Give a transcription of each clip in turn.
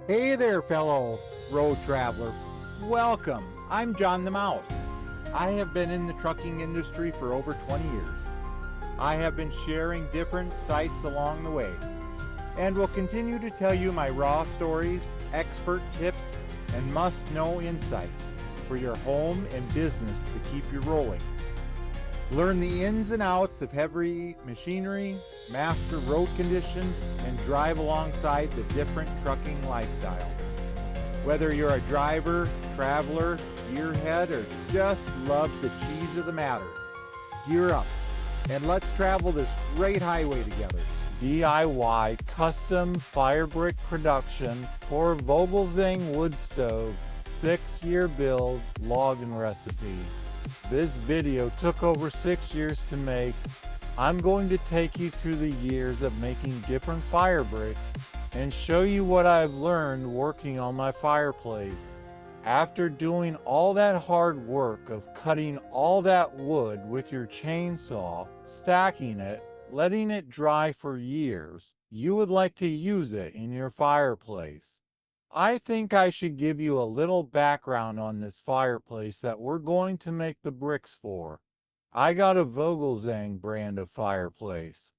Hey there, fellow road traveler. Welcome. I'm John the Mouse. I have been in the trucking industry for over 20 years. I have been sharing different sites along the way and will continue to tell you my raw stories, expert tips, and must-know insights for your home and business to keep you rolling. Learn the ins and outs of heavy machinery, master road conditions, and drive alongside the different trucking lifestyle. Whether you're a driver, traveler, gearhead, or just love the cheese of the matter, gear up and let's travel this great highway together. DIY custom firebrick production for Vogelzang wood stove, 6-year build, login recipe. This video took over 6 years to make. I'm going to take you through the years of making different fire bricks and show you what I've learned working on my fireplace. After doing all that hard work of cutting all that wood with your chainsaw, stacking it, letting it dry for years, you would like to use it in your fireplace. I think I should give you a little background on this fireplace that we're going to make the bricks for. I got a Vogelzang brand of fireplace.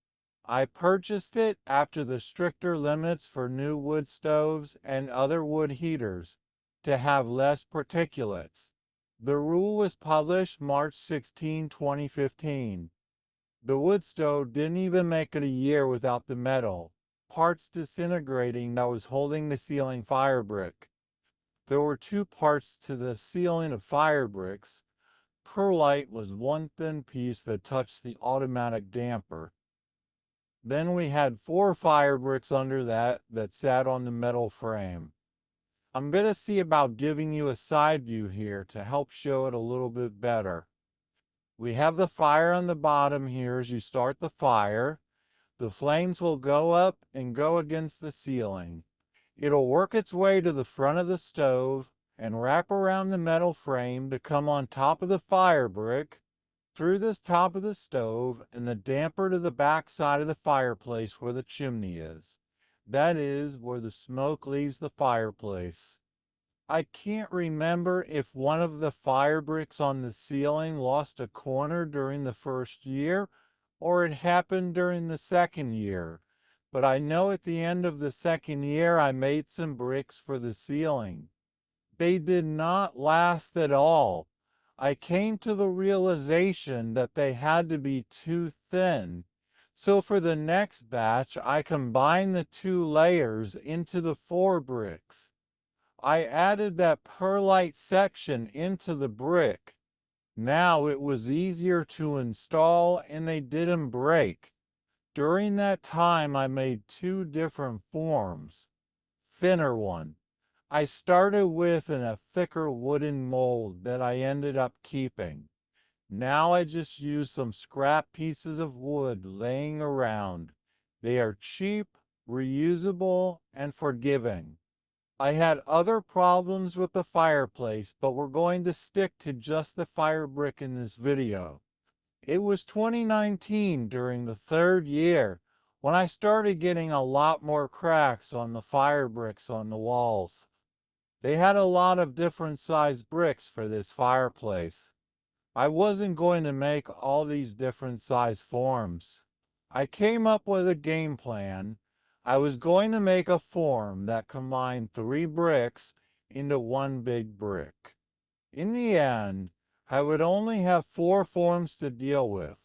I purchased it after the stricter limits for new wood stoves and other wood heaters to have less particulates. The rule was published March 16, 2015. The wood stove didn't even make it a year without the metal parts disintegrating that was holding the ceiling firebrick. There were two parts to the ceiling of firebricks. Perlite was one thin piece that touched the automatic damper. Then we had 4 firebricks under that sat on the metal frame. I'm going to see about giving you a side view here to help show it a little bit better. We have the fire on the bottom here as you start the fire. The flames will go up and go against the ceiling. It'll work its way to the front of the stove and wrap around the metal frame to come on top of the firebrick, through this top of the stove, and the damper to the back side of the fireplace where the chimney is. That is, where the smoke leaves the fireplace. I can't remember if one of the firebricks on the ceiling lost a corner during the first year, or it happened during the second year, but I know at the end of the second year I made some bricks for the ceiling. They did not last at all. I came to the realization that they had to be too thin. So for the next batch, I combined the 2 layers into the 4 bricks. I added that perlite section into the brick. Now it was easier to install and they didn't break. During that time I made 2 different forms. Thinner one. I started with a thicker wooden mold that I ended up keeping. Now I just use some scrap pieces of wood laying around. They are cheap, reusable, and forgiving. I had other problems with the fireplace, but we're going to stick to just the fire brick in this video. It was 2019 during the 3rd year when I started getting a lot more cracks on the fire bricks on the walls. They had a lot of different size bricks for this fireplace. I wasn't going to make all these different size forms. I came up with a game plan. I was going to make a form that combined 3 bricks into 1 big brick. In the end, I would only have 4 forms to deal with.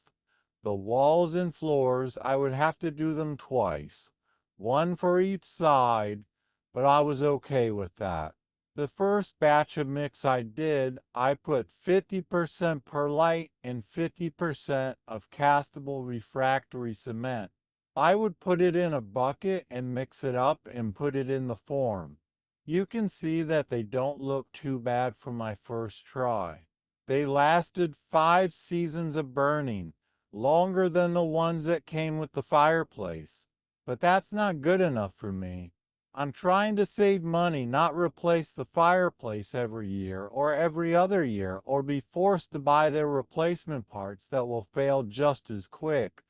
The walls and floors, I would have to do them twice, 1 for each side, but I was okay with that. The first batch of mix I did, I put 50% perlite and 50% of castable refractory cement. I would put it in a bucket and mix it up and put it in the form. You can see that they don't look too bad for my first try. They lasted 5 seasons of burning, longer than the ones that came with the fireplace. But that's not good enough for me. I'm trying to save money, not replace the fireplace every year or every other year, or be forced to buy their replacement parts that will fail just as quick,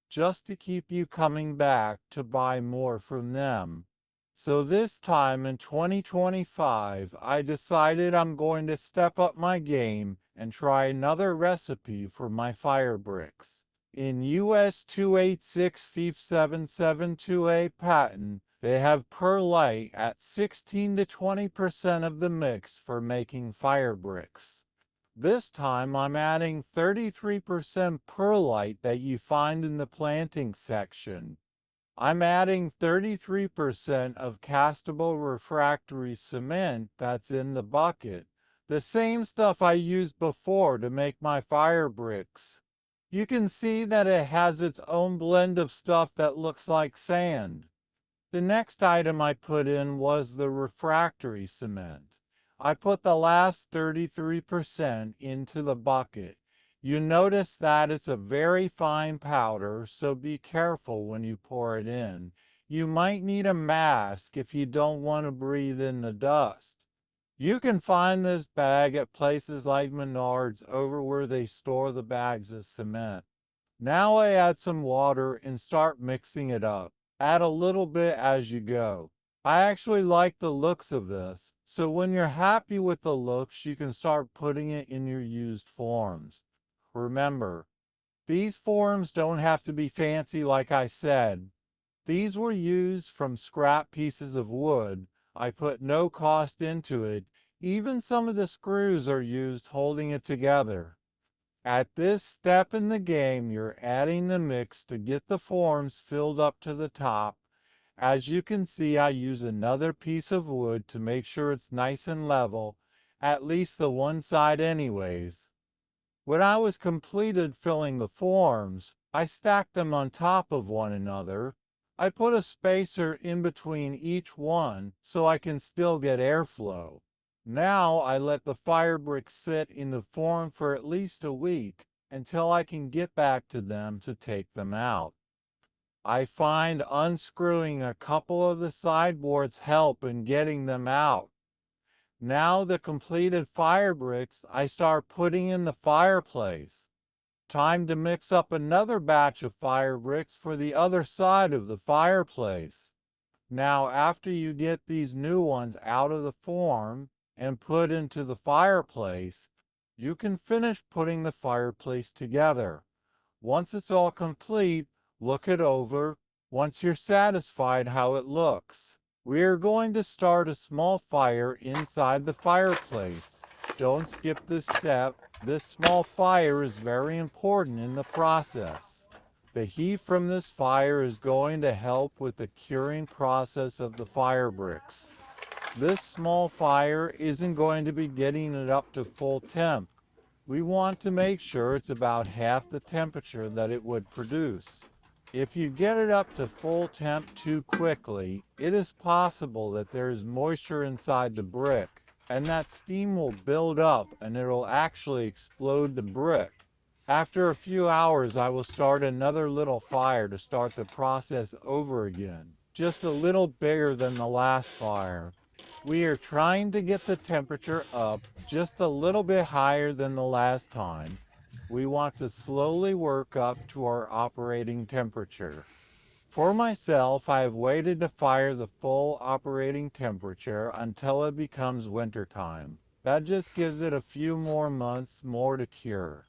just to keep you coming back to buy more from them. So this time in 2025, I decided I'm going to step up my game and try another recipe for my firebricks. In US 286-5772A patent, they have perlite at 16 to 20% of the mix for making firebricks. This time I'm adding 33% perlite that you find in the planting section. I'm adding 33% of castable refractory cement that's in the bucket, the same stuff I used before to make my firebricks. You can see that it has its own blend of stuff that looks like sand. The next item I put in was the refractory cement. I put the last 33% into the bucket. You notice that it's a very fine powder, so be careful when you pour it in. You might need a mask if you don't want to breathe in the dust. You can find this bag at places like Menards over where they store the bags of cement. Now I add some water and start mixing it up. Add a little bit as you go. I actually like the looks of this, so when you're happy with the looks, you can start putting it in your used forms. Remember, these forms don't have to be fancy like I said. These were used from scrap pieces of wood. I put no cost into it. Even some of the screws are used holding it together. At this step in the game, you're adding the mix to get the forms filled up to the top. As you can see, I use another piece of wood to make sure it's nice and level, at least the one side anyways. When I was completed filling the forms, I stacked them on top of one another. I put a spacer in between each one so I can still get airflow. Now I let the firebricks sit in the form for at least a week until I can get back to them to take them out. I find unscrewing a couple of the sideboards help in getting them out. Now the completed firebricks I start putting in the fireplace. Time to mix up another batch of firebricks for the other side of the fireplace. Now after you get these new ones out of the form and put into the fireplace, you can finish putting the fireplace together. Once it's all complete, look it over. Once you're satisfied how it looks, we are going to start a small fire inside the fireplace. Don't skip this step. This small fire is very important in the process. The heat from this fire is going to help with the curing process of the firebricks. This small fire isn't going to be getting it up to full temp. We want to make sure it's about half the temperature that it would produce. If you get it up to full temp too quickly, it is possible that there is moisture inside the brick, and that steam will build up and it will actually explode the brick. After a few hours, I will start another little fire to start the process over again, just a little bigger than the last fire. We are trying to get the temperature up just a little bit higher than the last time. We want to slowly work up to our operating temperature. For myself, I have waited to fire the full operating temperature until it becomes wintertime. That just gives it a few more months more to cure.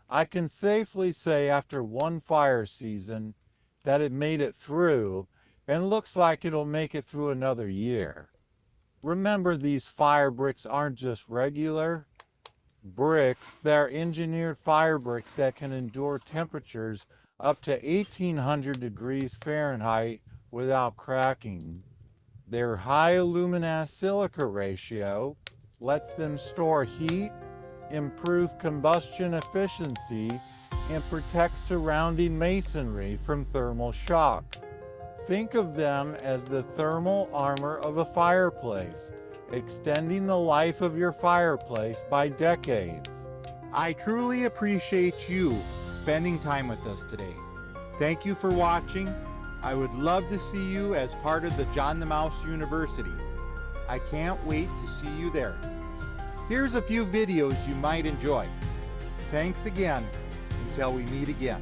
I can safely say after one fire season that it made it through and looks like it'll make it through another year. Remember, these firebricks aren't just regular bricks, they're engineered firebricks that can endure temperatures up to 1800 degrees Fahrenheit without cracking. Their high alumina-silica ratio lets them store heat, improve combustion efficiency, and protect surrounding masonry from thermal shock. Think of them as the thermal armor of a fireplace, extending the life of your fireplace by decades. I truly appreciate you spending time with us today. Thank you for watching. I would love to see you as part of the John the Mouse University. I can't wait to see you there. Here's a few videos you might enjoy. Thanks again. Until we meet again.